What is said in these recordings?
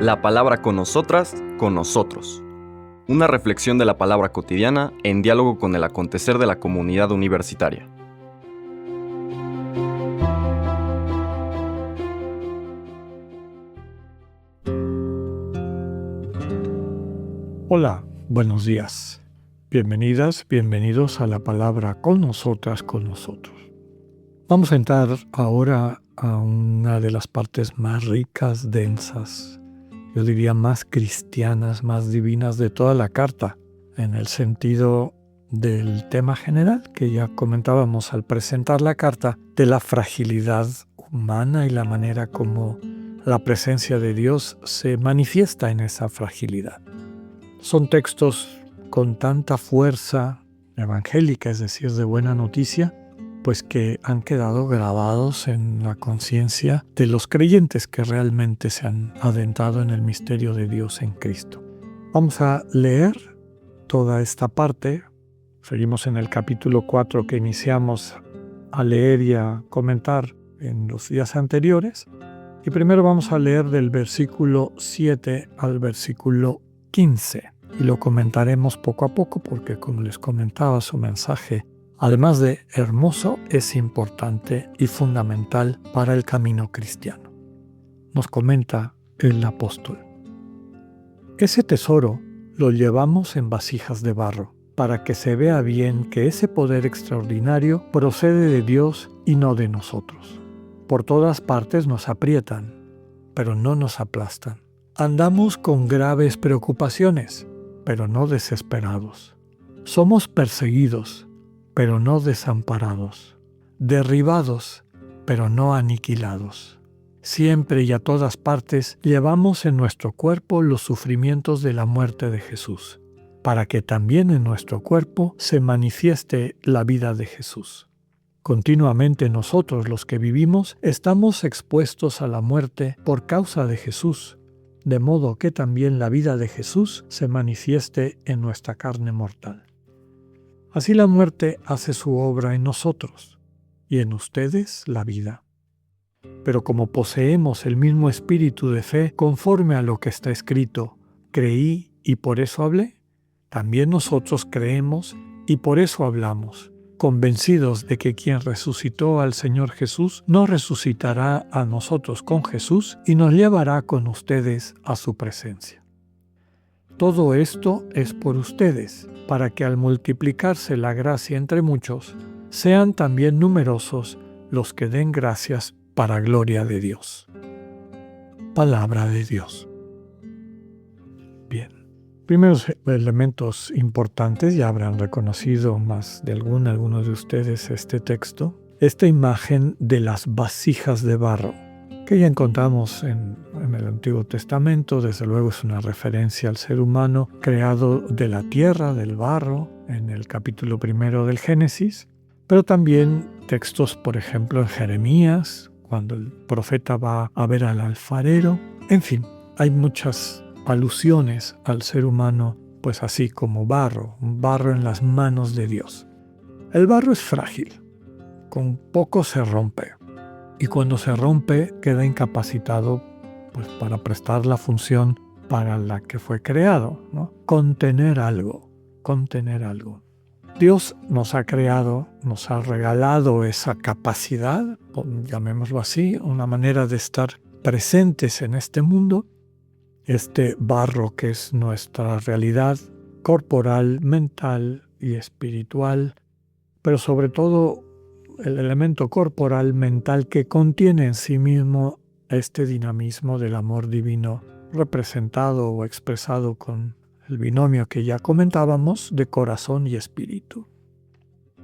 La palabra con nosotras, con nosotros. Una reflexión de la palabra cotidiana en diálogo con el acontecer de la comunidad universitaria. Hola, buenos días. Bienvenidas, bienvenidos a la palabra con nosotras, con nosotros. Vamos a entrar ahora a una de las partes más ricas, densas, yo diría más cristianas, más divinas de toda la carta, en el sentido del tema general que ya comentábamos al presentar la carta, de la fragilidad humana y la manera como la presencia de Dios se manifiesta en esa fragilidad. Son textos con tanta fuerza evangélica, es decir, de buena noticia, pues que han quedado grabados en la conciencia de los creyentes que realmente se han adentrado en el misterio de Dios en Cristo. Vamos a leer toda esta parte. Seguimos en el capítulo 4 que iniciamos a leer y a comentar en los días anteriores. Y primero vamos a leer del versículo 7 al versículo 15. Y lo comentaremos poco a poco porque, como les comentaba, su mensaje, además de hermoso, es importante y fundamental para el camino cristiano. Nos comenta el apóstol. Ese tesoro lo llevamos en vasijas de barro, para que se vea bien que ese poder extraordinario procede de Dios y no de nosotros. Por todas partes nos aprietan, pero no nos aplastan. Andamos con graves preocupaciones, pero no desesperados. Somos perseguidos, pero no desamparados. Derribados, pero no aniquilados. Siempre y a todas partes llevamos en nuestro cuerpo los sufrimientos de la muerte de Jesús, para que también en nuestro cuerpo se manifieste la vida de Jesús. Continuamente nosotros, los que vivimos, estamos expuestos a la muerte por causa de Jesús, de modo que también la vida de Jesús se manifieste en nuestra carne mortal. Así la muerte hace su obra en nosotros, y en ustedes la vida. Pero como poseemos el mismo espíritu de fe, conforme a lo que está escrito, creí y por eso hablé, también nosotros creemos y por eso hablamos, convencidos de que quien resucitó al Señor Jesús nos resucitará a nosotros con Jesús y nos llevará con ustedes a su presencia. Todo esto es por ustedes, para que al multiplicarse la gracia entre muchos, sean también numerosos los que den gracias para gloria de Dios. Palabra de Dios. Bien. Primeros elementos importantes, ya habrán reconocido más de algunos de ustedes este texto, esta imagen de las vasijas de barro, que ya encontramos en el Antiguo Testamento. Desde luego es una referencia al ser humano creado de la tierra, del barro, en el capítulo 1 del Génesis, pero también textos, por ejemplo, en Jeremías, cuando el profeta va a ver al alfarero. En fin, hay muchas alusiones al ser humano, pues así como barro, un barro en las manos de Dios. El barro es frágil, con poco se rompe, y cuando se rompe queda incapacitado pues para prestar la función para la que fue creado, ¿no? Contener algo. Dios nos ha creado, nos ha regalado esa capacidad, llamémoslo así, una manera de estar presentes en este mundo, este barro que es nuestra realidad corporal, mental y espiritual, pero sobre todo el elemento corporal, mental, que contiene en sí mismo este dinamismo del amor divino representado o expresado con el binomio que ya comentábamos de corazón y espíritu.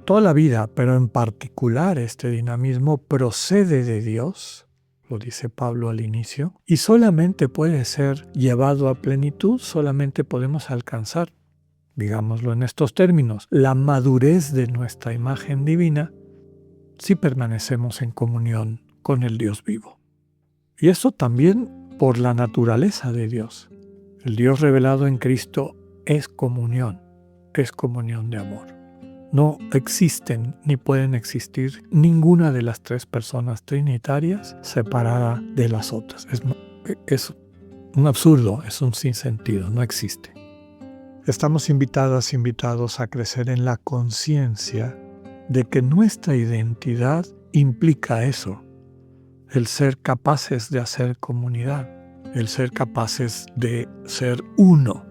Toda la vida, pero en particular este dinamismo, procede de Dios, lo dice Pablo al inicio, y solamente puede ser llevado a plenitud, solamente podemos alcanzar, digámoslo en estos términos, la madurez de nuestra imagen divina si permanecemos en comunión con el Dios vivo. Y eso también por la naturaleza de Dios. El Dios revelado en Cristo es comunión de amor. No existen ni pueden existir ninguna de las tres personas trinitarias separada de las otras. Es un absurdo, es un sinsentido, no existe. Estamos invitados a crecer en la conciencia de que nuestra identidad implica eso, el ser capaces de hacer comunidad, el ser capaces de ser uno,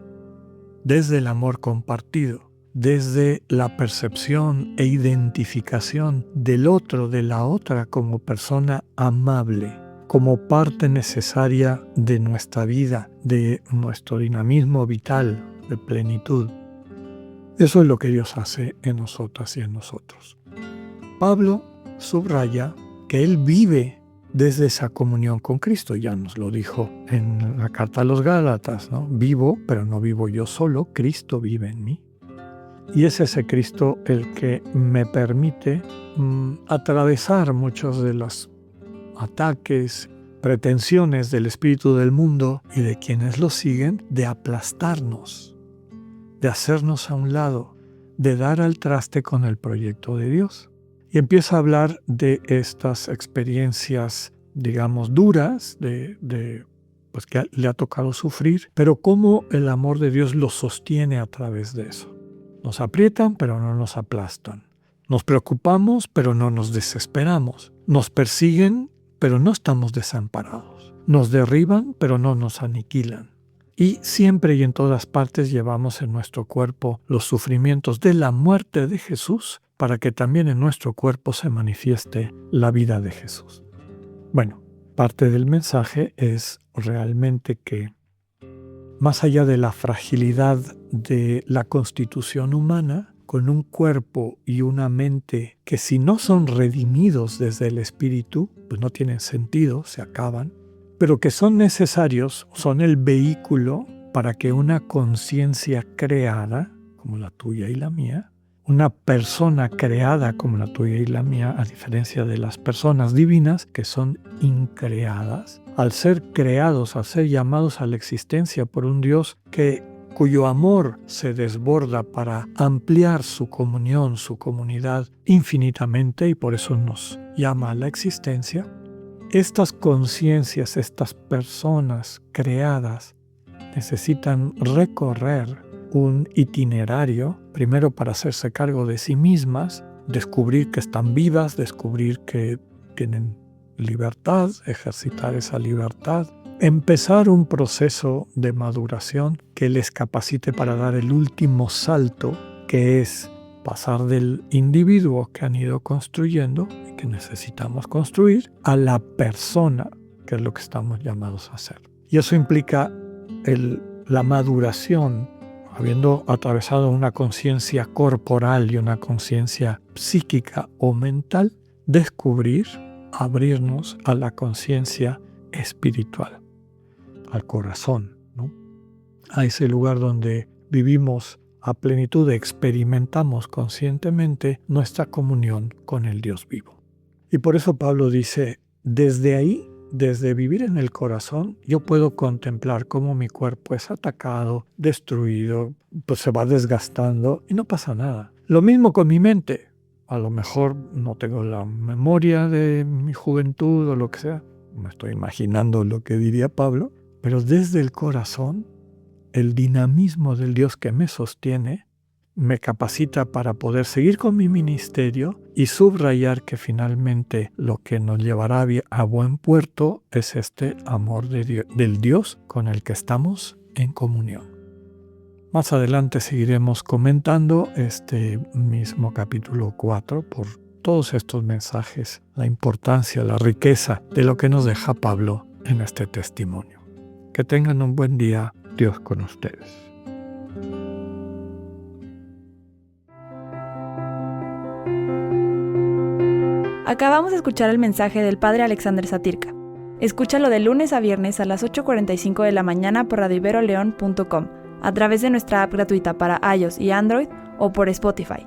desde el amor compartido, desde la percepción e identificación del otro, de la otra como persona amable, como parte necesaria de nuestra vida, de nuestro dinamismo vital, de plenitud. Eso es lo que Dios hace en nosotras y en nosotros. Pablo subraya que él vive desde esa comunión con Cristo. Ya nos lo dijo en la carta a los Gálatas, ¿no? Vivo, pero no vivo yo solo, Cristo vive en mí. Y es ese Cristo el que me permite atravesar muchos de los ataques, pretensiones del espíritu del mundo y de quienes lo siguen, de aplastarnos, de hacernos a un lado, de dar al traste con el proyecto de Dios. Y empieza a hablar de estas experiencias, digamos, duras, pues que le ha tocado sufrir, pero cómo el amor de Dios lo sostiene a través de eso. Nos aprietan, pero no nos aplastan. Nos preocupamos, pero no nos desesperamos. Nos persiguen, pero no estamos desamparados. Nos derriban, pero no nos aniquilan. Y siempre y en todas partes llevamos en nuestro cuerpo los sufrimientos de la muerte de Jesús, para que también en nuestro cuerpo se manifieste la vida de Jesús. Bueno, parte del mensaje es realmente que, más allá de la fragilidad de la constitución humana, con un cuerpo y una mente que si no son redimidos desde el Espíritu, pues no tienen sentido, se acaban, pero que son necesarios, son el vehículo para que una conciencia creada, como la tuya y la mía, una persona creada como la tuya y la mía, a diferencia de las personas divinas que son increadas, al ser creados, al ser llamados a la existencia por un Dios cuyo amor se desborda para ampliar su comunión, su comunidad infinitamente, y por eso nos llama a la existencia. Estas conciencias, estas personas creadas necesitan recorrer un itinerario, primero para hacerse cargo de sí mismas, descubrir que están vivas, descubrir que tienen libertad, ejercitar esa libertad, empezar un proceso de maduración que les capacite para dar el último salto, que es pasar del individuo que han ido construyendo y que necesitamos construir a la persona, que es lo que estamos llamados a hacer. Y eso implica la maduración, habiendo atravesado una conciencia corporal y una conciencia psíquica o mental, descubrir, abrirnos a la conciencia espiritual, al corazón, ¿no? A ese lugar donde vivimos a plenitud, experimentamos conscientemente nuestra comunión con el Dios vivo. Y por eso Pablo dice, desde ahí, desde vivir en el corazón, yo puedo contemplar cómo mi cuerpo es atacado, destruido, pues se va desgastando y no pasa nada. Lo mismo con mi mente. A lo mejor no tengo la memoria de mi juventud o lo que sea. Me estoy imaginando lo que diría Pablo. Pero desde el corazón, el dinamismo del Dios que me sostiene me capacita para poder seguir con mi ministerio y subrayar que finalmente lo que nos llevará a buen puerto es este amor del Dios con el que estamos en comunión. Más adelante seguiremos comentando este mismo capítulo 4 por todos estos mensajes, la importancia, la riqueza de lo que nos deja Pablo en este testimonio. Que tengan un buen día, Dios con ustedes. Acabamos de escuchar el mensaje del Padre Alexander Satirka. Escúchalo de lunes a viernes a las 8:45 de la mañana por radioiberoleon.com, a través de nuestra app gratuita para iOS y Android o por Spotify.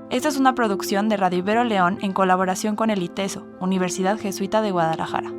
Esta es una producción de Radio Ibero León en colaboración con el ITESO, Universidad Jesuita de Guadalajara.